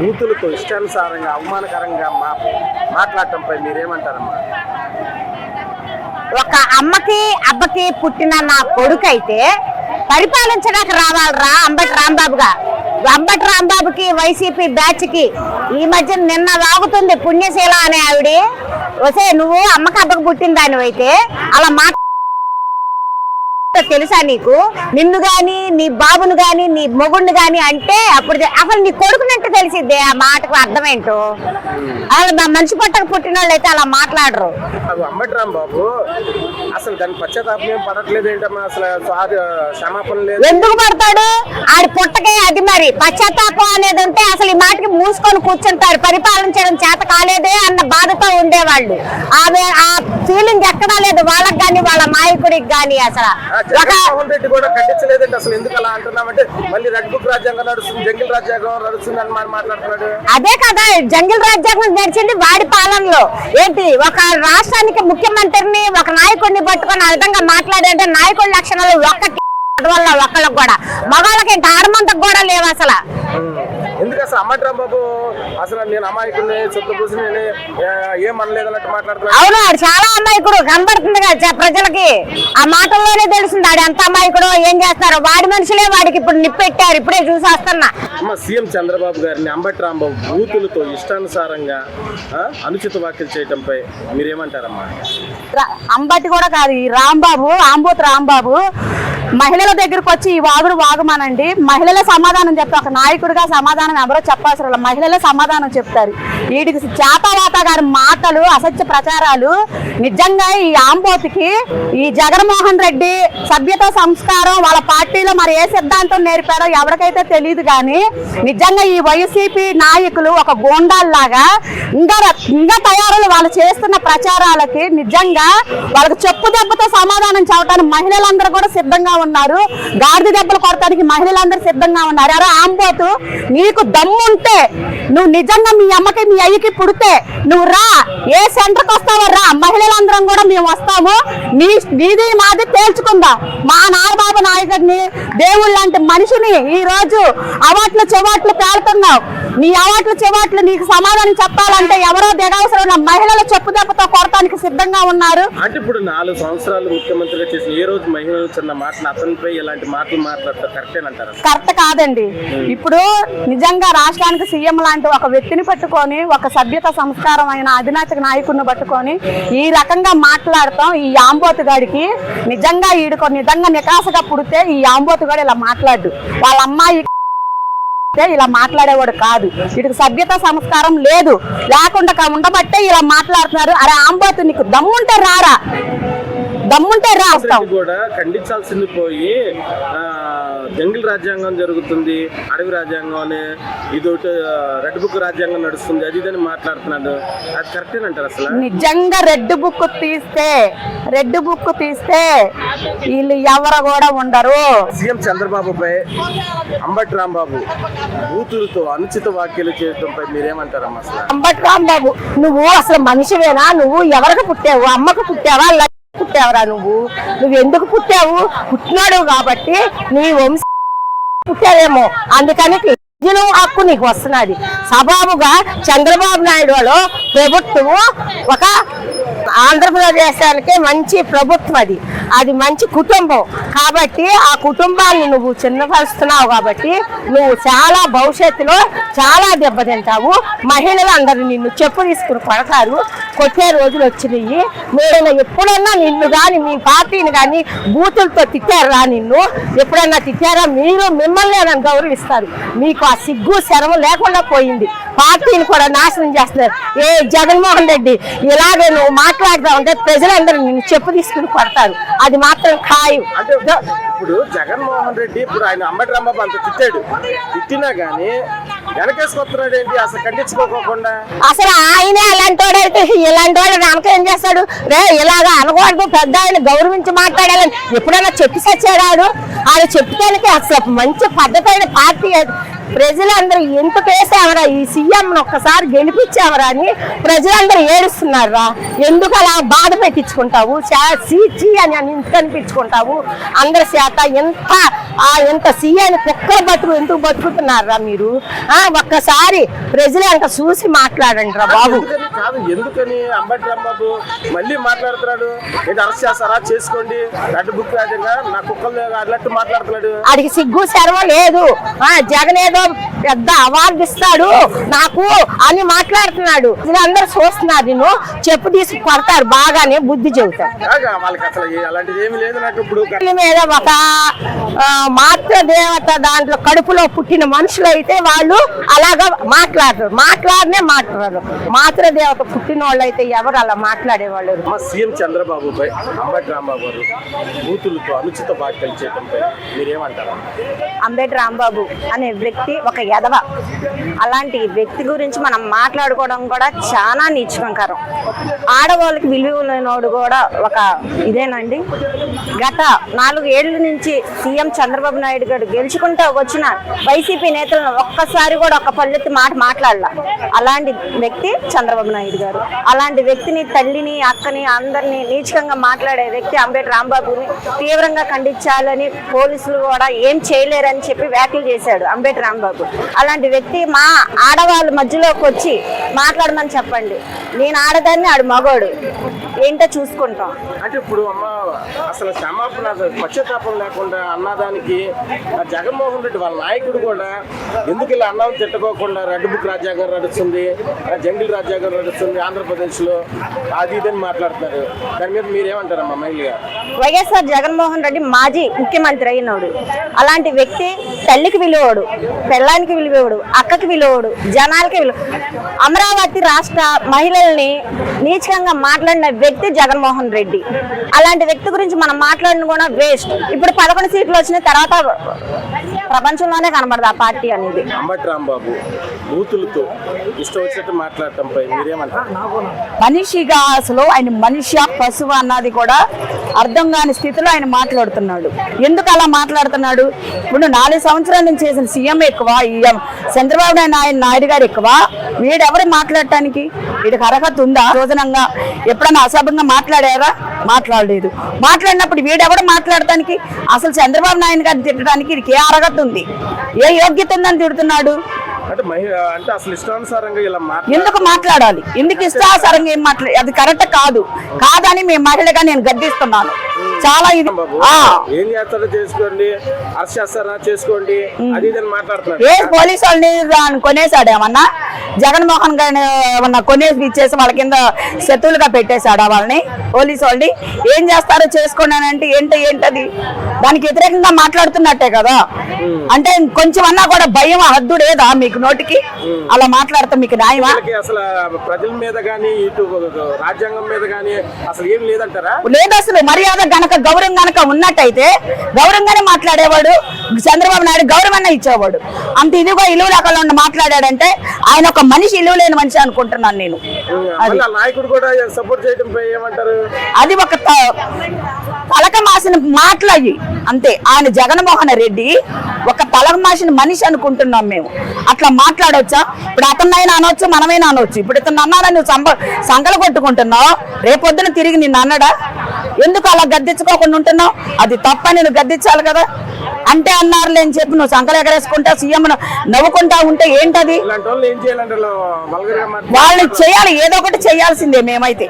యూతులతో ఇష్టానుసారంగా అవమానకరంగా మాట్లాడటంపై మీరేమంటారమ్మా? ఒక అమ్మకి అబ్బకి పుట్టిన నా కొడుకైతే పరిపాలించడానికి రావాలరా అంబటి రాంబాబుగా. అంబటి రాంబాబుకి వైసీపీ బ్యాచ్ కి ఈ మధ్య నిన్న వాగుతుంది పుణ్యశీల అనే ఆవిడ. వసే నువ్వు అమ్మకి అబ్బకి పుట్టిన దానివైతే అలా తెలుసా నీకు? నిన్ను గాని నీ బాబును గాని నీ మొగుడిని గాని అంటే అప్పుడు అసలు నీ కొడుకునంటే తెలిసిద్దే ఆ మాటకు అర్థమేంటో. అసలు మనిషి పట్టక పుట్టిన వాళ్ళు అయితే అలా మాట్లాడరు. అంబటి రాంబాబు అసలు దాని పశ్చాత్తాపం పడట్లేదు ఏంటమ్మా? అసలు క్షమాపణ లేదు. ఎందుకు పడతాడు? ఆడి పుట్టకే అది మరి పశ్చాత్తాపం అనేది ఉంటే అసలు ఈ మాటకి మూసుకొని కూర్చుంటాడు. పరిపాలించడం చేత కాలేదే అన్న బాధతో ఉండేవాళ్ళు. ఆ ఫీలింగ్ ఎక్కడా లేదు వాళ్ళకి గాని వాళ్ళ నాయకుడికి గాని. అసలు జగన్మోహన్ రెడ్డి కూడా ఖండించలేదంటే అసలు ఎందుకు అలా అంటున్నామంటే మళ్ళీ రెడ్ బుక్ రాజ్యాంగం నడుస్తుంది, జంగిల్ రాజ్యాంగం నడుస్తుంది అని మాట్లాడుతున్నాడు. అదే కదా జంగిల్ రాజ్యాంగం నడిచింది వాడి పాలనలో. ఏంటి ఒక రాష్ట్రానికి ముఖ్యమంత్రిని ఒక నాయకుడిని పట్టుకొని ఆ విధంగా మాట్లాడే నాయకుడి లక్షణాలు వల్ల ఒక్కళ్ళకి కూడా మగవాళ్ళకి ఆడమంతకు కూడా లేవు అసలు. ఎందుకు అసలు అంబటి రాంబాబు అసలు నేను అమాయకుడిని చుట్టూసి ఏమనలేదు అన్నట్టు మాట్లాడుతున్నాను. అవును, ఆడు చాలా అమాయకుడు కనబడుతుంది కదా ప్రజలకి. ఆ మాటల్లోనే తెలుస్తుంది ఆడు ఎంత అమాయకుడు ఏం చేస్తారో. వాడి మనుషులే వాడికి ఇప్పుడు నిప్పెట్టారు. ఇప్పుడే చూసి వస్తున్నా. సీఎం చంద్రబాబు గారిని అంబటి రాంబాబు బూతులతో ఇష్టానుసారంగా అనుచిత వ్యాఖ్యలు చేయటంపై మీరేమంటారమ్మా? అంబటి కూడా కాదు, ఈ రాంబాబు ఆంబోతు రాంబాబు మహిళల దగ్గరకు వచ్చి ఈ వాగుడు వాగమానండి. మహిళలే సమాధానం చెప్తారు. ఒక నాయకుడిగా సమాధానం ఎవరో చెప్పాల్సిన మహిళలే సమాధానం చెప్తారు. వీడికి చేతవాత గారి మాటలు అసత్య ప్రచారాలు నిజంగా ఈ ఆంబోతుకి ఈ జగన్మోహన్ రెడ్డి సభ్యత సంస్కారం వాళ్ళ పార్టీలో మరి ఏ సిద్ధాంతం నేర్పారో ఎవరికైతే తెలియదు. కానీ నిజంగా ఈ వైసీపీ నాయకులు ఒక గోండాల్లాగా ఇంకా తయారులు వాళ్ళు చేస్తున్న ప్రచారాలకి నిజంగా వాళ్ళకి చెప్పు దెబ్బతో సమాధానం చెప్పడానికి మహిళలందరూ కూడా సిద్ధంగా ఉన్నారు. గాడిద దెబ్బలు కొడటానికి మహిళలందరూ సిద్ధంగా ఉన్నారు. అరే ఆంబోతు, నీకు దమ్ముంటే నువ్వు నిజంగా మీ అమ్మకి మీ అయ్యకి పుడితే నువ్వు రా, ఏ సెంటర్కి వస్తావో రా, మహిళలందరం కూడా మేము వస్తాము, నీది మాది తేల్చుకుందాం. మా నాగబాబు నాయకుడిని దేవుళ్ళు లాంటి మనిషిని ఈ రోజు అవాట్లు చెవాట్లు పేలుతున్నావు. నీ అవాట్లు చెవాట్లు నీకు సమాధానం చెప్పాలంటే ఎవరో దిగవసరం మహిళల చెప్పు దెబ్బతో కొడటానికి సిద్ధంగా ఉన్నారు. అంటే ఇప్పుడు 4 సంవత్సరాలు ముఖ్యమంత్రిగా చేసిన ఏ రోజు మహిళలు చిన్న మాటలు అతనిపై ఇలాంటి మాటలు మాట్లాడతారు కరెక్టేనంటారు? కరెక్ట్ కాదండి. ఇప్పుడు నిజంగా రాష్ట్రానికి సీఎం లాంటి ఒక వ్యక్తిని పట్టుకొని ఒక సభ్యత సంస్కారం అయిన అధినాయక నాయకుడిని పట్టుకొని ఈ రకంగా మాట్లాడతాం. ఈ ఆంబోతు గాడికి నిజంగా ఈడుకో నిజంగా నికాసగా పుడితే ఈ ఆంబోతు గాడు ఇలా మాట్లాడు. వాళ్ళ అమ్మాయి ఇలా మాట్లాడేవాడు కాదు. వీటికి సభ్యత సంస్కారం లేదు. లేకుండా ఉండబట్టే ఇలా మాట్లాడుతున్నారు. అరే ఆంబోతు, నీకు దమ్ముంటే రారా, దమ్ముంటే రాస్తాం. కూడా ఖండించాల్సింది పోయి జంగిల్ రాజ్యాంగం జరుగుతుంది, అడవి రాజ్యాంగం అని ఇదొకటి రెడ్ బుక్ రాజ్యాంగం నడుస్తుంది, అది ఇదని మాట్లాడుతున్నాడు. అది కరెక్టేనంటారు? అసలు నిజంగా రెడ్ బుక్ తీస్తే వీళ్ళు ఎవరు కూడా ఉండరు. సీఎం చంద్రబాబుపై అంబటి రాంబాబు బూతులతో అనుచిత వ్యాఖ్యలు చేయడంపై మీరేమంటారమ్మా? అసలు అంబటి రాంబాబు, నువ్వు అసలు మనిషివేనా? నువ్వు ఎవరికి పుట్టావు? అమ్మకు పుట్టావా? పుట్టావరా? నువ్వు ఎందుకు పుట్టావు? పుట్టినాడు కాబట్టి నీ వంశ పుట్టావేమో, అందుకని హక్కు నీకు వస్తున్నది. సబాబుగా చంద్రబాబు నాయుడు వాళ్ళు ప్రభుత్వం ఒక ఆంధ్రప్రదేశానికి మంచి ప్రభుత్వం, అది మంచి కుటుంబం కాబట్టి ఆ కుటుంబాన్ని నువ్వు చిన్నపరుస్తున్నావు. కాబట్టి నువ్వు చాలా భవిష్యత్తులో చాలా దెబ్బతింటావు. మహిళలు అందరూ నిన్ను చెప్పు తీసుకుని కొడతారు, కొట్టే రోజులు వచ్చినాయి. మీరు ఎప్పుడన్నా నిన్ను కానీ మీ పార్టీని కానీ బూతులతో తిట్టారా? నిన్ను ఎప్పుడన్నా తిట్టారా? మీరు మిమ్మల్ని నన్ను గౌరవిస్తారు. మీకు ఆ సిగ్గు శరమ లేకుండా పోయింది. పార్టీని కూడా నాశనం చేస్తున్నారు. ఏ జగన్మోహన్ రెడ్డి ఇలాగే నువ్వు మాట్లాడుతా ఉంటే ప్రజలందరూ నిన్ను చెప్పు తీసుకుని కొడతారు. అది మాత్రం ఖాయం. ఇప్పుడు జగన్మోహన్ రెడ్డి ఇప్పుడు ఆయన అంబటి రాంబాబు అంత తిట్టినా గానీ వెనకేసుకొస్తున్నాడు ఏంటి? అసలు ఖండించుకోకుండా అసలు ఆయనే అలాంటి వాడైతే ఇలాంటి వాడు వెనక ఏం చేస్తాడు? రే ఇలాగా అనకూడదు, పెద్ద ఆయన గౌరవించి మాట్లాడాలని ఎప్పుడైనా చెప్పి సచ్చాడు. ఆయన చెప్తానికి అసలు మంచి పద్ధతి అయిన పార్టీ ప్రజలందరూ ఎందుకు వేసావరా ఈ సీఎం ఒక్కసారి గెలిపించావరా అని ప్రజలందరూ ఏడుస్తున్నారా. ఎందుకు అలా బాధ పెట్టించుకుంటావు, చీ అని ఎందుకు అనిపించుకుంటావు అందరి చేత. ఎంత సీఎం కుక్కలు బతుకు ఎందుకు బతుకుతున్నారా మీరు? ఒక్కసారి ప్రజలే అంత చూసి మాట్లాడండి రా బాబు. ఎందుకని అంబటి రాంబాబు మళ్ళీ మాట్లాడుతున్నాడు? ఏంటి అరెస్ట్ చేస్తారా, చేసుకోండి, రెడ్ బుక్ రాజ్యంగా నా కుక్కలు అన్నట్టు మాట్లాడుతున్నాడు. ఆడికి సిగ్గు శర్వ లేదు. జగన్ ఏదో పెద్ద అవార్డు ఇస్తాడు నాకు అని మాట్లాడుతున్నాడు. అందరూ చూస్తున్నారు, నేను చెప్పు తీసి కొడతారు, బాగానే బుద్ధి చెబుతారు. వాళ్ళకి అసలు అలాంటిది ఏమి లేదు. నాకు ఇప్పుడు మీద ఒక మాతృదేవత దాంట్లో కడుపులో పుట్టిన మనుషులు అయితే వాళ్ళు అలాగా మాట్లాడరు. మాట్లాడరు. మాతృదేవత పుట్టిన వాళ్ళు అయితే ఎవరు అలా మాట్లాడేవాళ్ళు? సీఎం చంద్రబాబుపై అంబటి రాంబాబు గారు బూతులతో అనుచిత వ్యాఖ్యలు చేయడంపై మీరేమంటారు? అంబటి రాంబాబు అనే వ్యక్తి ఒక ఎదవ. అలాంటి వ్యక్తి గురించి మనం మాట్లాడుకోవడం కూడా చాలా నీచకంకరం. ఆడవాళ్ళకి విలువ లేనోడు కూడా ఒక ఇదేనండి. గత 4 ఏళ్ల నుంచి సీఎం చంద్రబాబు నాయుడు గారు గెలుచుకుంటూ వచ్చిన వైసీపీ నేతలను ఒక్కసారి కూడా ఒక పల్లెత్తి మాట్లాడాల. అలాంటి వ్యక్తి చంద్రబాబు నాయుడు గారు. అలాంటి వ్యక్తిని, తల్లిని, అక్కని, అందరినీ నీచకంగా మాట్లాడే వ్యక్తి అంబటి రాంబాబుని తీవ్రంగా ఖండించాలని పోలీసులు కూడా ఏం చేయలేరని చెప్పి వ్యాఖ్యలు చేశాడు అంబటి రాంబాబు. అలాంటి వ్యక్తి మా ఆడవాళ్ళ మధ్యలోకి వచ్చి మాట్లాడమని చెప్పండి. నేను ఆడదాన్ని, ఆడు మగోడు, ఏంటో చూసుకుంటాం. అంటే ఇప్పుడు అమ్మ అసలు క్షమాపణ పశ్చాత్తాపం లేకుండా అన్నదానికి జగన్మోహన్ రెడ్డి వాళ్ళ నాయకుడు కూడా ఎందుకు ఇలా అన్నం తిట్టుకోకుండా రెడ్ బుక్ రాజ్యాంగం నడుస్తుంది, జంగిల్ రాజ్యాంగం నడుస్తుంది ఆంధ్రప్రదేశ్ లో, అది ఇదని మాట్లాడుతున్నారు. దాని మీద మీరేమంటారమ్మా మహిళగా? వైఎస్ఆర్ జగన్మోహన్ రెడ్డి మాజీ ముఖ్యమంత్రి అయినోడు. అలాంటి వ్యక్తి తల్లికి విలువడు, పెళ్ళానికి విలువడు, అక్కకి విలువడు, జనాలకి విలువ. అమరావతి రాష్ట్ర మహిళల్ని నీచకంగా మాట్లాడిన వ్యక్తి జగన్మోహన్ రెడ్డి. అలాంటి వ్యక్తి గురించి మనం మాట్లాడిన కూడా వేస్ట్. ఇప్పుడు 11 సీట్లు వచ్చిన తర్వాత ప్రపంచంలోనే కనబడదు ఆ పార్టీ అనేది. అంబటి రాంబాబు బూతులతో ఇష్టం వచ్చినట్టు మాట్లాడటంపై మీరేమంటారు? మనిషిగా అసలు ఆయన మనిషి పశువు అన్నది కూడా అర్థం కాని స్థితిలో ఆయన మాట్లాడుతున్నాడు. ఎందుకు అలా మాట్లాడుతున్నాడు? ఇప్పుడు 4 సంవత్సరాల నుంచి చేసిన సీఎం ఎక్కువ, చంద్రబాబు నాయుడు గారు ఎక్కువ. వీడెవరు మాట్లాడటానికి? వీడికి అర్హత ఉందా? రోజనంగా ఎప్పుడైనా అసభ్యంగా మాట్లాడారా? మాట్లాడలేదు. మాట్లాడినప్పుడు వీడెవడు మాట్లాడటానికి? అసలు చంద్రబాబు నాయుడు గారిని తిట్టడానికి వీడికి ఏ అర్హత ఉంది, ఏ యోగ్యత ఉందని తిడుతున్నాడు? అంటే అసలు ఇష్టానుసారంగా ఇలా ఎందుకు మాట్లాడాలి? ఎందుకు ఇష్టానుసారంగా ఏం అది కరెక్ట్ కాదని మేము మహిళగా నేను గద్దిస్తున్నాను. చాలా ఇది ఏం చేస్తారో చేసుకోండి, అరెస్ట్ చేస్తారా చేసుకోండి, అది ఇది మాట్లాడుతున్నారు. ఏ పోలీసు వాళ్ళని కొనేసాడు ఏమన్నా? జగన్మోహన్ గారిని ఏమన్నా కొనేసి ఇచ్చేసి వాళ్ళ కింద శత్రువులుగా పెట్టేశాడా వాళ్ళని? పోలీసు వాళ్ళని ఏం చేస్తారో చేసుకోండి అని అంటే ఏంటది? దానికి వ్యతిరేకంగా మాట్లాడుతున్నట్టే కదా. అంటే కొంచెం అన్నా కూడా భయం, హద్దు లేదా మీకు నోటికి? అలా మాట్లాడతాం మీకు న్యాయమా? అసలు ప్రజల మీద గానీ ఇటు రాజ్యాంగం మీద గానీ అసలు ఏం లేదంటారా? లేదు. అసలు మర్యాద గనక గౌరవం గనక ఉన్నట్టయితే గౌరవంగానే మాట్లాడేవాడు. చంద్రబాబు నాయుడు గౌరవాన్ని ఇచ్చేవాడు. అంత ఇదిగో ఇలువ రకాల మాట్లాడాడంటే ఆయన ఒక మనిషి, ఇలువ లేని మనిషి అనుకుంటున్నాను నేను. నాయకుడు కూడా సపోర్ట్ చేయడంపై ఏమంటారు? అది ఒక తలక మాసిన మాటలు అయ్యి అంతే. ఆయన జగన్మోహన్ రెడ్డి ఒక తలక మాసిన మనిషి అనుకుంటున్నాం మేము. అట్లా మాట్లాడవచ్చా? ఇప్పుడు అతన్నైనా అనవచ్చు, మనమైనా అనవచ్చు. ఇప్పుడు ఇతను అన్నాడా నువ్వు సంకలు కొట్టుకుంటున్నావు, రేపొద్దున తిరిగి నిన్ను అన్నాడా? ఎందుకు అలా గద్దించుకోకుండా ఉంటున్నావు? అది తప్ప నేను గద్దించాలి కదా. అంటే అన్నారులే అని చెప్పి నువ్వు సంకలు ఎగరేసుకుంటా సీఎం నవ్వుకుంటా ఉంటే ఏంటది? ఏం చేయాలంటే వాళ్ళని చేయాలి, ఏదో ఒకటి చేయాల్సిందే మేమైతే.